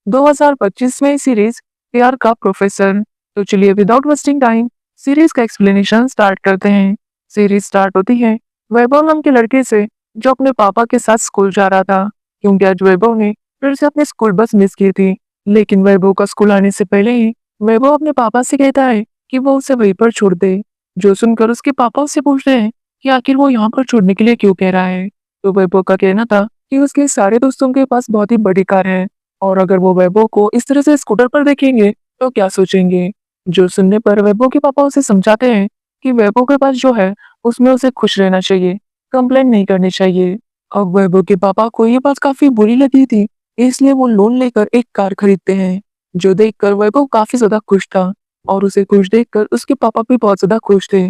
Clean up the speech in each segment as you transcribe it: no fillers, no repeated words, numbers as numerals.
2025 में सीरीज प्यार का प्रोफेसर। तो चलिए विदाउट वेस्टिंग टाइम सीरीज का एक्सप्लेनेशन स्टार्ट करते हैं। सीरीज स्टार्ट होती है वैभव नाम के लड़के से जो अपने पापा के साथ स्कूल जा रहा था, क्योंकि आज वैभव ने फिर से अपनी स्कूल बस मिस की थी। लेकिन वैभव का स्कूल आने से पहले ही वैभव अपने पापा से कहता है कि वो उसे वहीं पर छोड़ दे। जो सुनकर उसके पापा उससे पूछते हैं कि आखिर वो यहाँ पर छोड़ने के लिए क्यों कह रहा है। तो वैभव का कहना था कि उसके सारे दोस्तों के पास बहुत ही बड़ी कार है और अगर वो वैभव को इस तरह से स्कूटर पर देखेंगे तो क्या सोचेंगे। जो सुनने पर वैभव के पापा उसे समझाते हैं कि वैभव के पास जो है उसमें उसे खुश रहना चाहिए, कंप्लेंट नहीं करनी चाहिए। अब वैभव के पापा को ये बात काफी बुरी लगी थी, इसलिए वो लोन लेकर एक कार खरीदते हैं। जो देखकर वैभव काफी ज्यादा खुश था और उसे खुश देखकर उसके पापा भी बहुत ज्यादा खुश थे।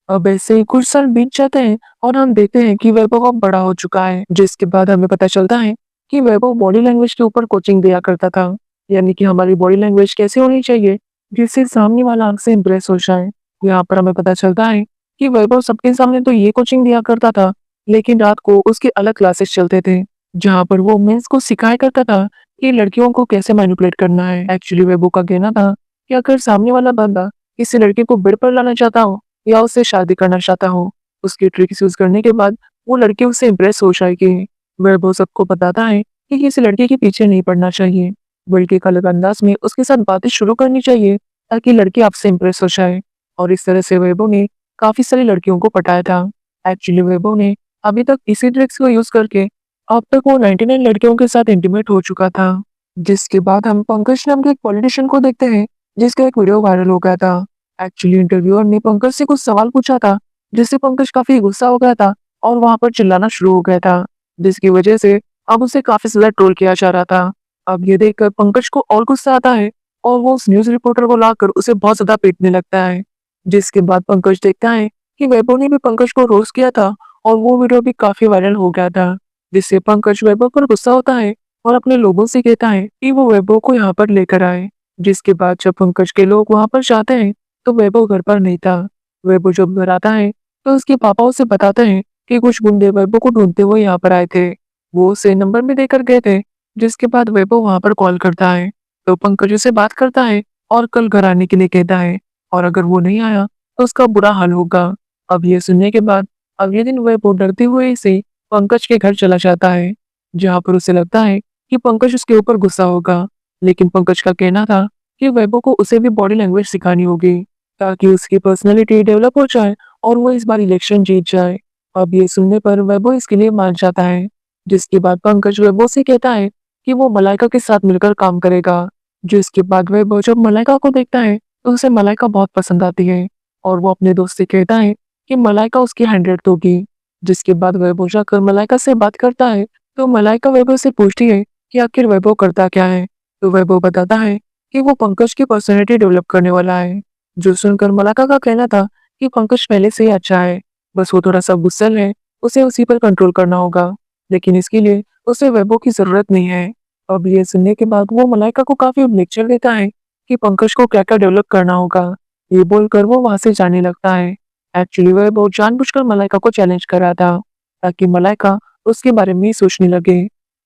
अब ऐसे ही कुछ साल बीत जाते हैं और हम देखते हैं कि वैभव अब बड़ा हो चुका है, जिसके बाद हमें पता चलता है कि वैभव बॉडी लैंग्वेज के ऊपर कोचिंग दिया करता था, यानी कि हमारी बॉडी लैंग्वेज कैसे होनी चाहिए जिससे सामने वाला आंख से इम्प्रेस हो जाए। यहाँ पर हमें पता चलता है कि वैभव सबके सामने तो ये कोचिंग दिया करता था, लेकिन रात को उसके अलग क्लासेस चलते थे जहाँ पर वो मेंस को सिखाया करता था कि लड़कियों को कैसे मैनिपुलेट करना है। एक्चुअली वैभव का कहना था कि अगर सामने वाला बंदा किसी लड़के को बेड पर लाना चाहता हो या उससे शादी करना चाहता हो, उसकी ट्रिक्स यूज करने के बाद वो लड़की उससे इम्प्रेस हो जाएगी। वैभव सबको बताता है कि किसी लड़के के पीछे नहीं पड़ना चाहिए, बल्कि एक अलग अंदाज में उसके साथ बातें शुरू करनी चाहिए ताकि लड़की आपसे इम्प्रेस हो जाए। और इस तरह से वैभव ने काफी सारी लड़कियों को पटाया था। एक्चुअली वैभव ने अभी तक इसी ट्रिक्स को यूज करके अब तक वो 99 लड़कियों के साथ इंटीमेट हो चुका था। जिसके बाद हम पंकज नाम के एक पॉलिटिशियन को देखते हैं जिसका एक वीडियो वायरल हो गया था। एक्चुअली इंटरव्यूअर ने पंकज से कुछ सवाल पूछा था जिससे पंकज काफी गुस्सा हो गया था और वहां पर चिल्लाना शुरू हो गया था, जिसकी वजह से अब उसे काफी ज्यादा ट्रोल किया जा रहा था। अब ये देखकर पंकज को और गुस्सा आता है और वो उस न्यूज रिपोर्टर को लाकर उसे बहुत ज्यादा पीटने लगता है। जिसके बाद पंकज देखता है कि वैभव ने भी पंकज को रोस्ट किया था और वो वीडियो भी काफी वायरल हो गया था, जिससे पंकज वैभव पर गुस्सा होता है और अपने लोगों से कहता है कि वो वैभव को यहाँ पर लेकर आए। जिसके बाद जब पंकज के लोग वहां पर जाते हैं तो वैभव घर पर नहीं था। वैभव जब घर आता है तो उसके पापा उसे बताते हैं कि कुछ गुंडे वैभव को ढूंढते हुए यहाँ पर आए थे, वो उसे नंबर भी देकर गए थे। जिसके बाद वैभव वहां पर कॉल करता है तो पंकज उसे बात करता है और कल घर आने के लिए कहता है और अगर वो नहीं आया तो उसका बुरा हाल होगा। अब ये सुनने के बाद अगले दिन वैभव डरते हुए से पंकज के घर चला जाता है, जहाँ पर उसे लगता है कि पंकज उसके ऊपर गुस्सा होगा। लेकिन पंकज का कहना था कि वैभव को उसे भी बॉडी लैंग्वेज सिखानी होगी ताकि उसकी पर्सनैलिटी डेवलप हो जाए और वो इस बार इलेक्शन जीत जाए। अब ये सुनने पर वैभव इसके लिए मान जाता है। जिसके बाद पंकज वैभव से कहता है कि वो मलाइका के साथ मिलकर काम करेगा। जिसके बाद वैभव जब मलाइका को देखता है तो उसे मलाइका बहुत पसंद आती है और वो अपने दोस्त से कहता है कि मलाइका उसकी 100 होगी। जिसके बाद वैभव जाकर मलाइका से बात करता है तो मलाइका वैभव से पूछती है कि आखिर वैभव करता क्या है। तो वैभव बताता है कि वो पंकज की पर्सनैलिटी डेवलप करने वाला है। जो सुनकर मलाइका का कहना था कि पंकज पहले से ही अच्छा है, बस वो थोड़ा सा गुस्सैल है, उसे उसी पर कंट्रोल करना होगा, लेकिन इसके लिए उसे वैभव की जरूरत नहीं है। अब ये सुनने के बाद वो मलाइका को काफी लेक्चर देता है कि पंकज को क्या क्या डेवलप करना होगा। ये बोलकर वो वहां से जाने लगता है। एक्चुअली वैभव जानबूझकर मलाइका को चैलेंज कर रहा था ताकि मलाइका उसके बारे में ही सोचने लगे।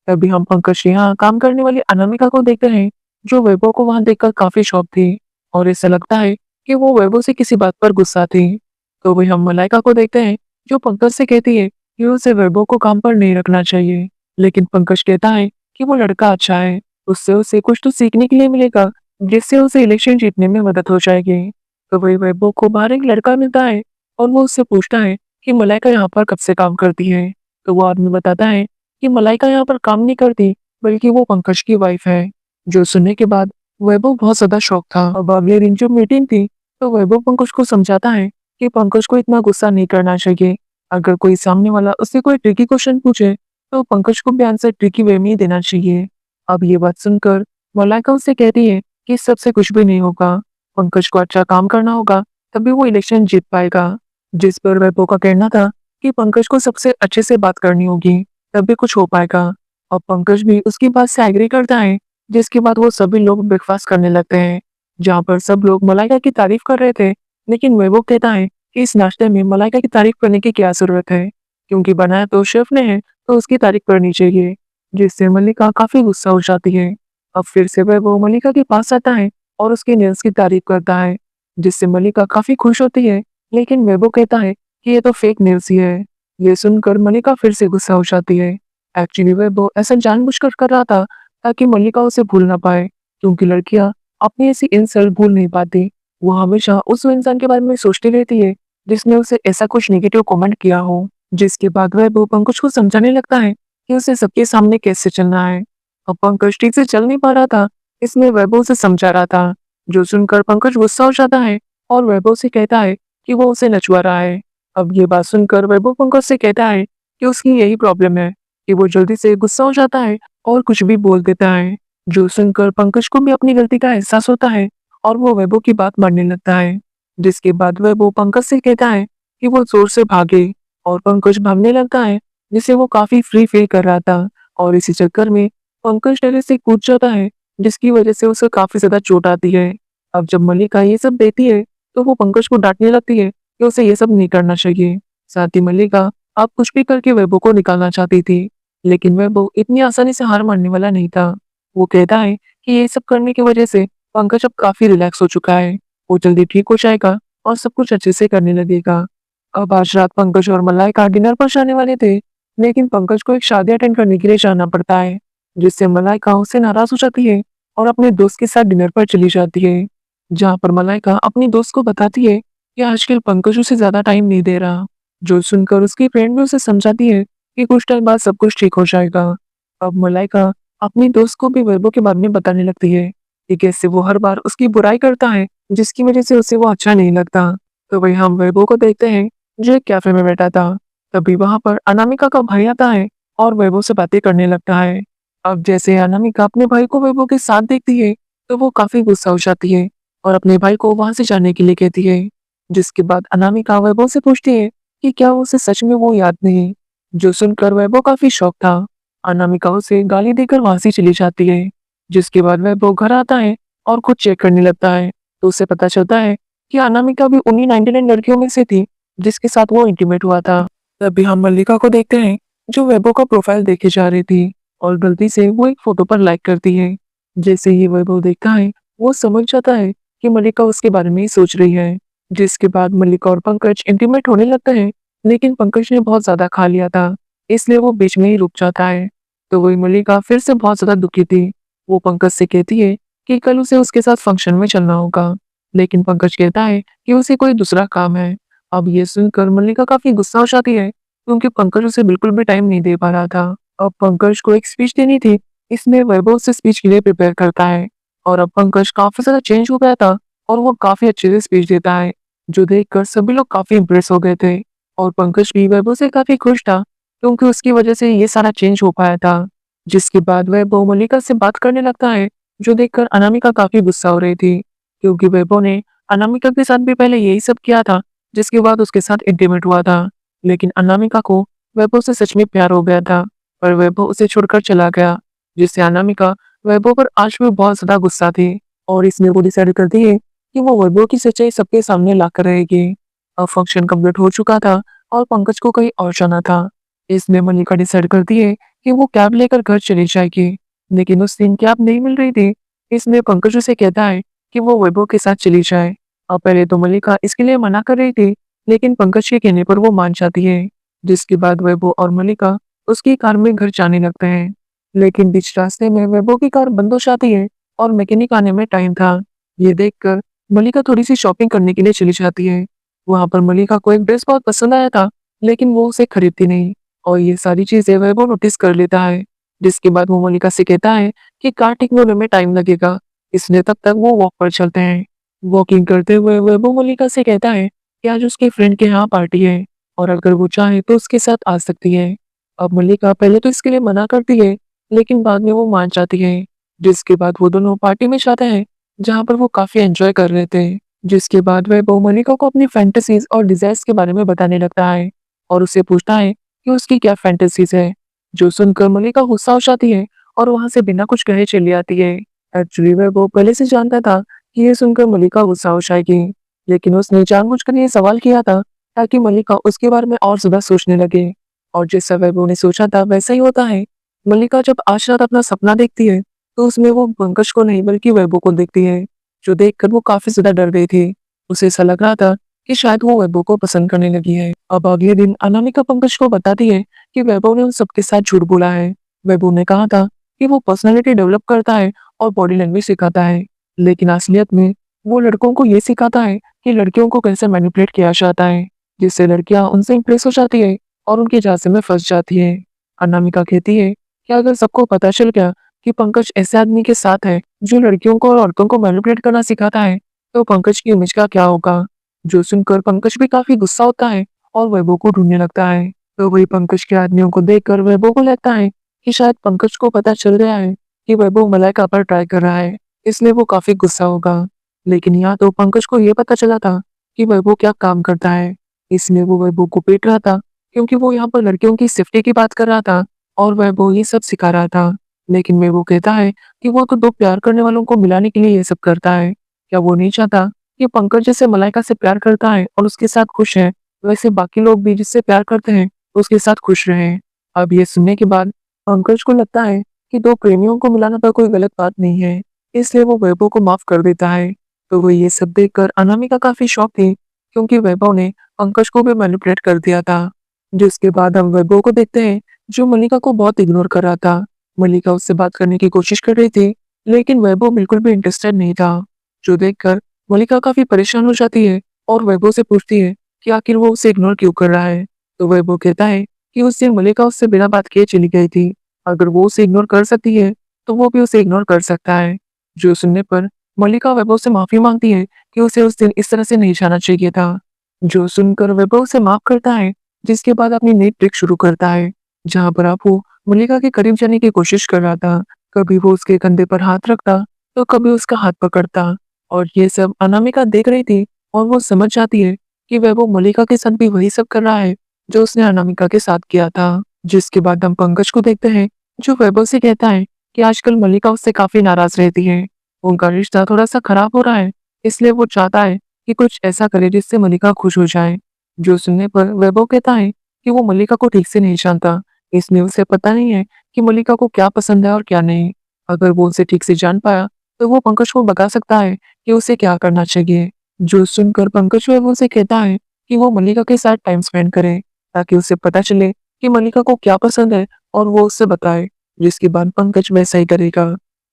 तभी हम पंकज के यहाँ काम करने वाली अनामिका को देखते हैं, जो वैभव को वहां देखकर काफी शॉक थी और ऐसा लगता है कि वो वैभव से किसी बात पर गुस्सा थी। तो वही हम मलाइका को देखते हैं जो पंकज से कहती है कि उसे वैभव को काम पर नहीं रखना चाहिए, लेकिन पंकज कहता है कि वो लड़का अच्छा है, उससे उसे कुछ तो सीखने के लिए मिलेगा जिससे उसे इलेक्शन जीतने में मदद हो जाएगी। तो वही वैभव को बाहर एक लड़का मिलता है और वो उससे पूछता है कि मलाइका यहाँ पर कब से काम करती है। तो वो आदमी बताता है कि मलाइका यहाँ पर काम नहीं करती, बल्कि वो पंकज की वाइफ है। जो सुनने के बाद वैभव बहुत ज्यादा शौक था। अब अगले दिन जो मीटिंग थी तो वैभव पंकज को समझाता है कि पंकज को इतना गुस्सा नहीं करना चाहिए। अगर कोई सामने वाला उससे कोई ट्रिकी क्वेश्चन पूछे तो पंकज को भी आंसर ट्रिकी वे में ही देना चाहिए। अब ये बात सुनकर मलाइका उससे कहती है कि इस सबसे कुछ भी नहीं होगा, पंकज को अच्छा काम करना होगा तभी वो इलेक्शन जीत पाएगा। जिस पर वैभव का कहना था कि पंकज को सबसे अच्छे से बात करनी होगी तभी कुछ हो पाएगा। और पंकज भी उसकी बात से एग्री करता है। जिसके बाद वो सभी लोग ब्रेकफास्ट करने लगते हैं, जहाँ पर सब लोग मलाइका की तारीफ कर रहे थे। लेकिन वैभव कहता है कि इस नाश्ते में मलाइका की तारीफ करने की क्या जरूरत है, क्योंकि बनाया तो शेफ ने है तो उसकी तारीफ करनी चाहिए। जिससे मल्लिका काफी गुस्सा हो जाती है अब फिर से वो मलिका के पास आता है और उसके नेल्स की तारीफ करता है, जिससे मलिका काफी खुश होती है। लेकिन वो कहता है कि ये तो फेक नेल्स ही है। ये सुनकर मलिका फिर से गुस्सा हो जाती है। एक्चुअली वो ऐसा जानबूझकर कर रहा था ताकि मलिका उसे भूल ना पाए, क्योंकि लड़कियां अपनी ऐसी इंसल्ट भूल नहीं पाती। वो हमेशा उस इंसान के बारे में सोचती रहती है जिसने उसे ऐसा कुछ नेगेटिव कमेंट किया हो। जिसके बाद वो पंकज को समझाने लगता है कि उसे सबके सामने कैसे चलना है। अब पंकज ठीक से चल नहीं पा रहा था, इसलिए वैभव उसे समझा रहा था, जो सुनकर पंकज गुस्सा हो जाता है और वैभव से कहता है कि वो उसे नचवा रहा है। अब ये बात सुनकर वैभव पंकज से कहता है कि उसकी यही प्रॉब्लम है कि वो जल्दी से गुस्सा हो जाता है और कुछ भी बोल देता है, जो सुनकर पंकज को भी अपनी गलती का एहसास होता है और वो वैभव की बात मानने लगता है। जिसके बाद वैभव पंकज से कहता है कि वो जोर से भागे और पंकज भागने लगता है, जिससे वो काफी फ्री फील कर रहा था। और इसी चक्कर में पंकज टेरेस से कूद जाता है, जिसकी वजह से उसे काफी ज्यादा चोट आती है। अब जब मल्लिका ये सब देखती है तो वो पंकज को डांटने लगती है कि उसे ये सब नहीं करना चाहिए। साथ ही मल्लिका अब कुछ भी करके वैभव को निकालना चाहती थी, लेकिन वैभव इतनी आसानी से हार मानने वाला नहीं था। वो कहता है कि ये सब करने की वजह से पंकज अब काफी रिलैक्स हो चुका है, वो जल्दी ठीक हो जाएगा और सब कुछ अच्छे से करने लगेगा। अब आज रात पंकज और मलाइका डिनर पर जाने वाले थे, लेकिन पंकज को एक शादी अटेंड करने के लिए जाना पड़ता है, जिससे मलाइका उससे नाराज हो जाती है और अपने दोस्त के साथ डिनर पर चली जाती है। जहाँ पर मलाइका अपनी दोस्त को बताती है कि आजकल पंकज उसे ज्यादा टाइम नहीं दे रहा, जो सुनकर उसकी फ्रेंड भी उसे समझाती है कि कुछ टाइम बाद सब कुछ ठीक हो जाएगा। अब मलाइका अपनी दोस्त को भी वैभव के बारे में बताने लगती है कि कैसे वो हर बार उसकी बुराई करता है, जिसकी वजह से उसे वो अच्छा नहीं लगता। तो वही हम वैभव को देखते हैं, जो एक कैफे में बैठा था। तभी वहां पर अनामिका का भाई आता है और वैभव से बातें करने लगता है। अब जैसे अनामिका अपने भाई को वैभव के साथ देखती है तो वो काफी गुस्सा हो जाती है और अपने भाई को वहां से जाने के लिए कहती है। जिसके बाद अनामिका वैभव से पूछती है कि क्या उसे सच में वो याद नहीं, जो सुनकर वैभव काफी शौक था। अनामिका उसे गाली देकर वहां से चली जाती है। जिसके बाद वैभव घर आता है और खुद चेक करने लगता है, तो उसे पता चलता है कि अनामिका भी उन्हीं 99 लड़कियों में से थी जिसके साथ वो इंटीमेट हुआ था। तभी हम मल्लिका को देखते हैं, जो वैभव का प्रोफाइल देखे जा रही थी और गलती से वो एक फोटो पर लाइक करती है। जैसे ही वैभव देखता है, वो समझ जाता है कि मल्लिका उसके बारे में ही सोच रही है। जिसके बाद मल्लिका और पंकज इंटीमेट होने लगते हैं, लेकिन पंकज ने बहुत ज्यादा खा लिया था, इसलिए वो बीच में ही रुक जाता है। तो वही मल्लिका फिर से बहुत ज्यादा दुखी थी। वो पंकज से कहती है कि कल उसे उसके साथ फंक्शन में चलना होगा, लेकिन पंकज कहता है कि उसे कोई दूसरा काम है। अब ये सुनकर मल्लिका काफी गुस्सा हो जाती है, क्योंकि पंकज उसे बिल्कुल भी टाइम नहीं दे पा रहा था। अब पंकज को एक स्पीच देनी थी, इसमें वैभव से स्पीच के लिए प्रिपेयर करता है। और अब पंकज काफी ज्यादा चेंज हो गया था और वो काफी अच्छे से स्पीच देता है, जो देखकर सभी लोग काफी इम्प्रेस हो गए थे। और पंकज भी वैभव से काफी खुश था, क्योंकि उसकी वजह से ये सारा चेंज हो पाया था। जिसके बाद वैभव मल्लिका से बात करने लगता है, जो देखकर अनामिका काफी गुस्सा हो रही थी, क्योंकि वैभव ने अनामिका के साथ भी पहले यही सब किया था, जिसके बाद उसके साथ इंटीमेट हुआ था। लेकिन अनामिका को वैभव से सच में प्यार हो गया था, पर वैभव उसे छोड़कर चला गया, जिससे अनामिका वैभव पर आज भी बहुत ज्यादा गुस्सा थी। और इसमें वो डिसाइड करती है कि वो वैभव की सच्चाई सबके सामने लाकर रहेगी। अब फंक्शन कंप्लीट हो चुका था और पंकज को कहीं और जाना था। इसमें मल्लिका डिसाइड करती है कि वो कैब लेकर घर चली जाएगी, लेकिन उस दिन कैब नहीं मिल रही थी। इसमें पंकज उसे कहता है कि वो वैभव के साथ चली जाए। अब पहले तो मल्लिका इसके लिए मना कर रही थी, लेकिन पंकज के कहने पर वो मान जाती है। जिसके बाद वैभव और मल्लिका उसकी कार में घर जाने लगते हैं, लेकिन बीच रास्ते में वैभव की कार बंद हो जाती है और मैकेनिक आने में टाइम था। ये देखकर मल्लिका थोड़ी सी शॉपिंग करने के लिए चली जाती है। वहां पर मल्लिका को एक ड्रेस बहुत पसंद आया था, लेकिन वो उसे खरीदती नहीं और ये सारी चीजें वैभव नोटिस कर लेता है। जिसके बाद वो मल्लिका से कहता है कि कार ठीक होने में टाइम लगेगा, इसलिए तब तक वो वॉक पर चलते हैं। वॉकिंग करते हुए वैभव मल्लिका से कहता है कि आज उसके फ्रेंड के यहाँ पार्टी है और अगर वो चाहे तो उसके साथ आ सकती है। अब मल्लिका पहले तो इसके लिए मना करती है, लेकिन बाद में वो मान जाती है। जिसके बाद वो दोनों पार्टी में जाते हैं, जहाँ पर वो काफी एंजॉय कर रहे थे। जिसके बाद वह मल्लिका को अपनी फैंटेसीज और डिजायर्स के बारे में बताने लगता है और उससे पूछता है कि उसकी क्या फैंटेसीज है, जो सुनकर मल्लिका गुस्सा हो जाती है और वहां से बिना कुछ कहे चली आती है। एक्चुअली वह पहले से जानता था कि ये सुनकर मल्लिका गुस्सा हो जाएगी, लेकिन उसने जानबूझकर ये सवाल किया था ताकि मल्लिका उसके बारे में और ज्यादा सोचने लगे। और जैसा वैभव ने सोचा था वैसा ही होता है। मल्लिका जब आज रात अपना सपना देखती है तो उसमें वो पंकज को नहीं बल्कि वैभव को देखती है, जो देखकर वो काफी ज्यादा डर गई थी। उसे ऐसा लग रहा था कि शायद वो वैभव को पसंद करने लगी है। अब अगले दिन अनामिका पंकज को बताती है कि वैभव ने उन सबके साथ झूठ बोला है। वैभव ने कहा था कि वो पर्सनालिटी डेवलप करता है और बॉडी लैंग्वेज सिखाता है, लेकिन असलियत में वो लड़कों को ये सिखाता है कि लड़कियों को कैसे मैनिपुलेट किया जाता है, जिससे लड़कियां उनसे इंप्रेस हो जाती है और उनके झांसे में फंस जाती है। अनामिका कहती है कि अगर सबको पता चल गया कि पंकज ऐसे आदमी के साथ है जो लड़कियों को और औरतों को मैनिपुलेट करना सिखाता है, तो पंकज की इमेज का क्या होगा। जो सुनकर पंकज भी काफी गुस्सा होता है और वैभव को ढूंढने लगता है। तो वही पंकज के आदमियों को देखकर वैभव को लगता है कि शायद पंकज को पता चल गया है कि वैभव मलाइका पर ट्राई कर रहा है, इसलिए वो काफी गुस्सा होगा। लेकिन यहाँ तो पंकज को ये पता चला था कि वैभव क्या काम करता है, इसलिए वो वैभव को पीट रहा था, क्योंकि वो यहाँ पर लड़कियों की सेफ्टी की बात कर रहा था और वैभव ये सब सिखा रहा था। लेकिन वैभव कहता है कि वो तो दो प्यार करने वालों को मिलाने के लिए ये सब करता है। क्या वो नहीं चाहता कि पंकज जैसे मलाइका से प्यार करता है और उसके साथ खुश है, वैसे बाकी लोग भी जिससे प्यार करते हैं उसके साथ खुश रहें। अब ये सुनने के बाद पंकज को लगता है कि दो प्रेमियों को मिलाना तो कोई गलत बात नहीं है, इसलिए वो वैभव को माफ कर देता है। तो वो ये सब देखकर अनामिका काफी शॉक थी, क्योंकि वैभव ने पंकज को भी मैनिपुलेट कर दिया था। जिसके बाद हम वैभव को देखते हैं, जो मल्लिका को बहुत इग्नोर कर रहा था। मल्लिका उससे बात करने की कोशिश कर रही थी, लेकिन वैभव बिल्कुल भी इंटरेस्टेड नहीं था। जो देखकर मल्लिका काफी परेशान हो जाती है और वैभव से पूछती है कि आखिर वो उसे इग्नोर क्यों कर रहा है। तो वैभव कहता है कि उस दिन मल्लिका उससे बिना बात किए चली गई थी। अगर वो उसे इग्नोर कर सकती है तो वो भी उसे इग्नोर कर सकता है। जो सुनने पर मल्लिका वैभव से माफी मांगती है कि उसे उस दिन इस तरह से नहीं जाना चाहिए था। जो सुनकर वैभव उसे माफ करता है, जिसके बाद अपनी नई ट्रिक शुरू करता है, जहाँ पर आप वो मल्लिका के करीब जाने की कोशिश कर रहा था। कभी वो उसके कंधे पर हाथ रखता तो कभी उसका हाथ पकड़ता, और ये सब अनामिका देख रही थी और वो समझ जाती है कि वैभव मल्लिका के साथ भी वही सब कर रहा है जो उसने अनामिका के साथ किया था। जिसके बाद हम पंकज को देखते हैं, जो वैभव से कहता है कि आजकल मल्लिका उससे काफी नाराज रहती है, उनका रिश्ता थोड़ा सा खराब हो रहा है, इसलिए वो चाहता है कि कुछ ऐसा करे जिससे मल्लिका खुश हो जाए। जो सुनने पर वैभव कहता है कि वो मल्लिका को ठीक से नहीं जानता, इसलिए उसे पता नहीं है कि मल्लिका को क्या पसंद है और क्या नहीं। अगर वो उसे ठीक से जान पाया तो वो पंकज को बता सकता है कि उसे क्या करना चाहिए। जो सुनकर पंकज वैभव से कहता है कि वो मल्लिका के साथ टाइम स्पेंड करे, ताकि उसे पता चले कि मल्लिका को क्या पसंद है और वो उससे बताए। जिसके बाद पंकज वैसा ही करेगा।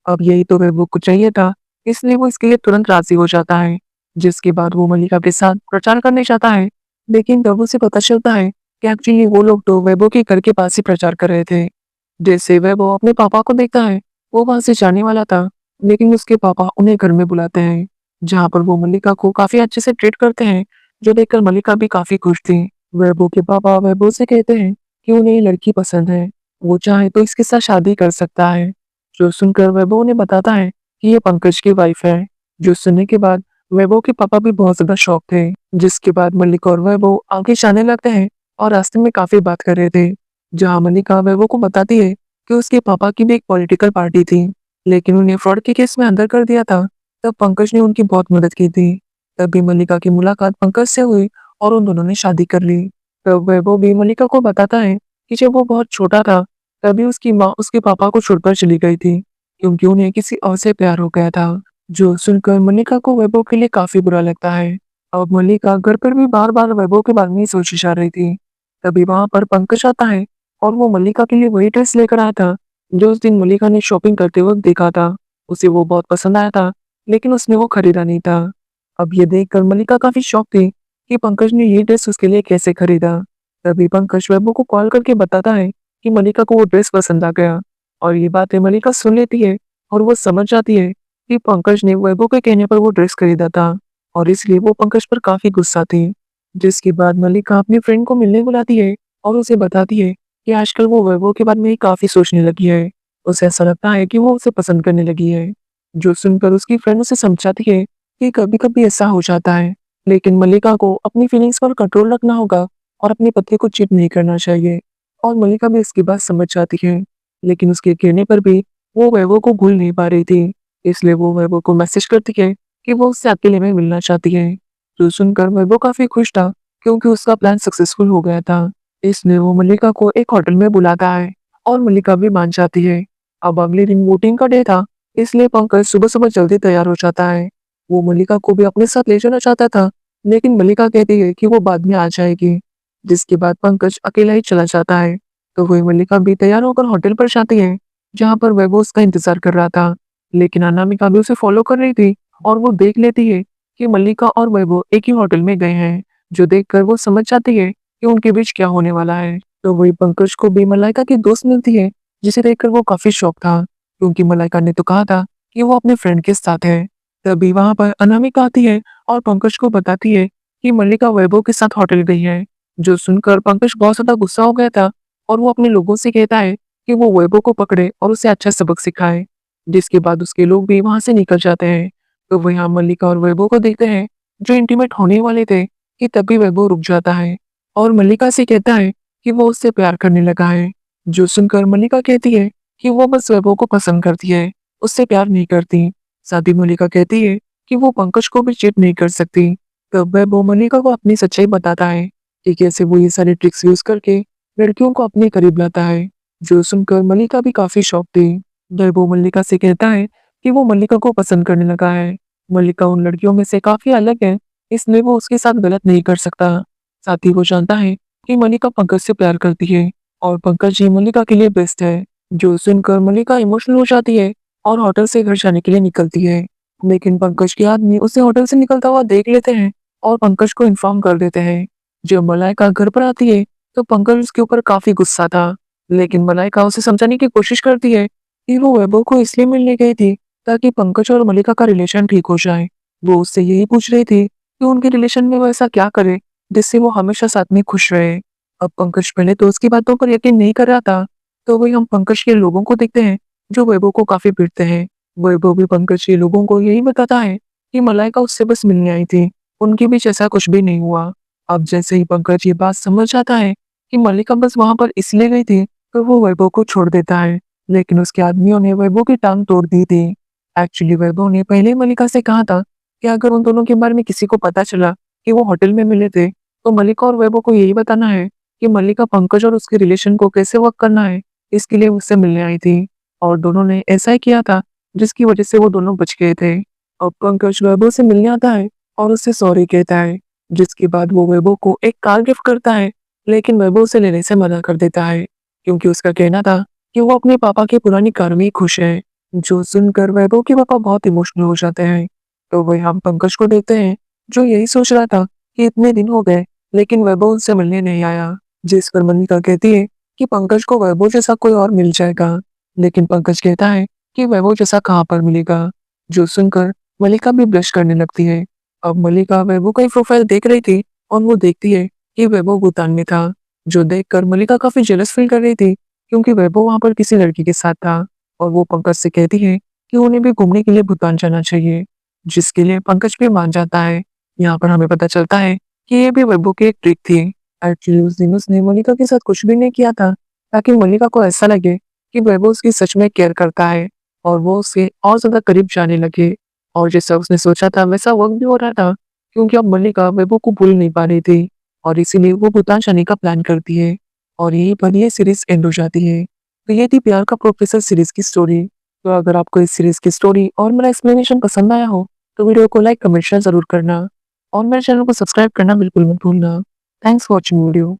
अब यही तो वैभव को चाहिए था, इसलिए वो इसके लिए तुरंत राजी हो जाता है। जिसके बाद वो मल्लिका के साथ प्रचार करने जाता है, लेकिन तब उसे पता चलता है कि एक्चुअली वो लोग तो वैभव के घर के पास ही प्रचार कर रहे थे। जैसे वैभव अपने पापा को देखता है, वो वहां से जाने वाला था, लेकिन उसके पापा उन्हें घर में बुलाते हैं, जहाँ पर वो मल्लिका को काफी अच्छे से ट्रीट करते हैं, जो देखकर मल्लिका भी काफी खुश थी। वैभव के पापा वैभव से कहते हैं कि उन्हें ये लड़की पसंद है, वो चाहे तो इसके साथ शादी कर सकता है। जो सुनकर वैभव उन्हें बताता है कि ये पंकज की वाइफ है। जो सुनने के बाद वैभव के पापा भी बहुत ज्यादा शॉक थे। जिसके बाद मल्लिका और वैभव आगे जाने लगते हैं और रास्ते में काफी बात कर रहे थे, जहाँ मल्लिका वैभव को बताती है कि उसके पापा की भी एक पॉलिटिकल पार्टी थी, लेकिन उन्हें फ्रॉड के केस में अंदर कर दिया था। तब पंकज ने उनकी बहुत मदद की थी। तभी मल्लिका की मुलाकात पंकज से हुई और उन दोनों ने शादी कर ली। तब वैभव भी मल्लिका को बताता है कि जब वो बहुत छोटा था तभी उसकी माँ उसके पापा को छोड़कर चली गई थी, क्योंकि उन्हें किसी और से प्यार हो गया था। जो सुनकर मल्लिका को वैभव के लिए काफी बुरा लगता है। अब मल्लिका घर पर भी बार बार वैभव के बारे में ही सोची जा रही थी। तभी वहां पर पंकज आता है और वो मल्लिका के लिए वही ड्रेस लेकर आया था जो उस दिन मल्लिका ने शॉपिंग करते वक्त देखा था। उसे वो बहुत पसंद आया था, लेकिन उसने वो खरीदा नहीं था। अब ये देखकर मल्लिका काफी शॉक थी कि पंकज ने ये ड्रेस उसके लिए कैसे खरीदा। तभी पंकज वैभव को कॉल करके बताता है कि मल्लिका को वो ड्रेस पसंद आ गया, और ये बातें मल्लिका सुन लेती है और वो समझ जाती है कि पंकज ने वैभव के कहने पर वो ड्रेस खरीदा था, और इसलिए वो पंकज पर काफी गुस्सा थी। जिसके बाद मल्लिका अपनी फ्रेंड को मिलने बुलाती है और उसे बताती है कि आजकल वो वैभव के बारे में ही काफी सोचने लगी है। उसे ऐसा लगता है कि वो उसे पसंद करने लगी है। जो सुनकर उसकी फ्रेंड उसे समझाती है कि कभी कभी ऐसा हो जाता है, लेकिन मल्लिका को अपनी फीलिंग्स पर कंट्रोल रखना होगा और अपने पति को चीट नहीं करना चाहिए। और मल्लिका भी इसकी बात समझ जाती है, लेकिन उसके कहने पर भी वो वैभव को भूल नहीं पा रही थी, इसलिए वो वैभव को मैसेज करती है कि वो उससे अकेले में मिलना चाहती है। जो सुनकर वैभव काफी खुश था, क्योंकि उसका प्लान सक्सेसफुल हो गया था। इसलिए वो मल्लिका को एक होटल में बुलाता है और मल्लिका भी मान जाती है। अब अगले दिन वोटिंग का डे था इसलिए पंकज सुबह-सुबह जल्दी तैयार हो जाता है। वो मल्लिका को भी अपने साथ ले जाना चाहता था, लेकिन मल्लिका कहती है कि वो बाद में आ जाएगी, जिसके बाद पंकज अकेला ही चला जाता है। तो वही मल्लिका भी तैयार होकर होटल पर जाती है, जहाँ पर वैभव उसका इंतजार कर रहा था। लेकिन अनामिका भी उसे फॉलो कर रही थी और वो देख लेती है कि मल्लिका और वैभव एक ही होटल में गए हैं, जो देखकर वो समझ जाती है कि उनके बीच क्या होने वाला है। तो वही पंकज को भी मलाइका की दोस्त मिलती है, जिसे देखकर वो काफी शॉक था, क्योंकि मलाइका ने तो कहा था कि वो अपने फ्रेंड के साथ है। तभी वहां पर अनामिका आती है और पंकज को बताती है कि मल्लिका वैभव के साथ होटल गई है। जो सुनकर पंकज बहुत ज्यादा गुस्सा हो गया था और वो अपने लोगों से कहता है कि वो वैभव को पकड़े और उसे अच्छा सबक सिखाए, जिसके बाद उसके लोग भी वहां से निकल जाते हैं। तो वहाँ मल्लिका और वैभव को देखते हैं, जो इंटीमेट होने वाले थे, कि तभी वैभव रुक जाता है और मल्लिका से कहता है कि वो उससे प्यार करने लगा है। जो सुनकर मल्लिका कहती है कि वो बस वैभव को पसंद करती है, उससे प्यार नहीं करती। साथ ही मल्लिका कहती है कि वो पंकज को भी चीट नहीं कर सकती। तब वैभव मल्लिका को अपनी सच्चाई बताता है कि कैसे वो ये सारे ट्रिक्स यूज करके लड़कियों को अपने करीब लाता है। जो सुनकर मल्लिका भी काफी शॉक थी। वैभव मल्लिका से कहता है कि वो मल्लिका को पसंद करने लगा है। मल्लिका उन लड़कियों में से काफी अलग है, इसलिए वो उसके साथ गलत नहीं कर सकता। साथ ही वो जानता है कि मल्लिका पंकज से प्यार करती है और पंकज ही मल्लिका के लिए बेस्ट है। जो सुनकर मल्लिका इमोशनल हो जाती है और होटल से घर जाने के लिए निकलती है। लेकिन पंकज के आदमी उसे होटल से निकलता हुआ देख लेते हैं और पंकज को इन्फॉर्म कर देते हैं। जब मलाइका घर पर आती है तो पंकज उसके ऊपर काफी गुस्सा था, लेकिन मलाइका उसे समझाने की कोशिश करती है कि वो वैभव को इसलिए मिलने गई थी ताकि पंकज और मल्लिका का रिलेशन ठीक हो जाए। वो उससे यही पूछ रही थी कि उनके रिलेशन में वो ऐसा क्या करे जिससे वो हमेशा साथ में खुश रहे। अब पंकज पहले तो उसकी बातों पर यकीन नहीं कर रहा था। तो वही हम पंकज के लोगों को देखते हैं, जो वैभव को काफी पीटते हैं। वैभव भी पंकज के लोगों को यही बताता है कि मलाइका उससे बस मिलने आई थी, उनके बीच ऐसा कुछ भी नहीं हुआ। अब जैसे ही पंकज ये बात समझ जाता है कि मल्लिका बस वहां पर इसलिए गई थी, तो वो वैभव को छोड़ देता है। लेकिन उसके आदमियों ने वैभव की टांग तोड़ दी थी। एक्चुअली वैभव ने पहले मल्लिका से कहा था कि अगर उन दोनों के बारे में किसी को पता चला कि वो होटल में मिले थे, तो मल्लिका और वैभव को यही बताना है कि मल्लिका पंकज और उसके रिलेशन को कैसे वर्क करना है, इसके लिए उससे मिलने आई थी। और दोनों ने ऐसा ही किया था, जिसकी वजह से वो दोनों बच गए थे। अब पंकज वैभव से मिलने आता है और उससे सॉरी कहता है, जिसके बाद वो वैभव को एक कार गिफ्ट करता है। लेकिन वैभव उसे लेने से मना कर देता है, क्योंकि उसका कहना था कि वो अपने पापा की पुरानी कार में ही खुश है। जो सुनकर वैभव के पापा बहुत इमोशनल हो जाते हैं। तो वही हम पंकज को देखते हैं, जो यही सोच रहा था कि इतने दिन हो गए लेकिन वैभव उनसे मिलने नहीं आया। जिस पर मल्लिका कहती है कि पंकज को वैभव जैसा कोई और मिल जाएगा, लेकिन पंकज कहता है कि वैभव जैसा कहाँ पर मिलेगा। जो सुनकर मल्लिका भी ब्लश करने लगती है। अब मल्लिका वैभव का प्रोफाइल देख रही थी और वो देखती है कि वैभव भूटान में था, जो देखकर मल्लिका काफी जेलस फील कर रही थी, क्योंकि वैभव वहां पर किसी लड़की के साथ था। और वो पंकज से कहती है कि उन्हें भी घूमने के लिए भूटान जाना चाहिए, जिसके लिए पंकज भी मान जाता है। यहाँ पर हमें पता चलता है कि ये भी वैभव की एक ट्रिक थी। एक्चुअली उस दिन उसने मल्लिका के साथ कुछ भी नहीं किया था, ताकि मल्लिका को ऐसा लगे कि वैभव उसकी सच में केयर करता है और वो उससे और ज्यादा करीब जाने लगे। और जैसा उसने सोचा था वैसा वर्क भी हो रहा था, क्योंकि अब मल्लिका वैभव को भूल नहीं पा रही थी और इसीलिए वो भूटान जाने का प्लान करती है। और यहीं पर ये सीरीज एंड हो जाती है। तो ये थी प्यार का प्रोफेसर सीरीज की स्टोरी। तो अगर आपको इस सीरीज की स्टोरी और मेरा एक्सप्लेनेशन पसंद आया हो, तो वीडियो को लाइक कमेंट शेयर जरूर करना और मेरे चैनल को सब्सक्राइब करना बिल्कुल मत भूलना। Thanks for watching video.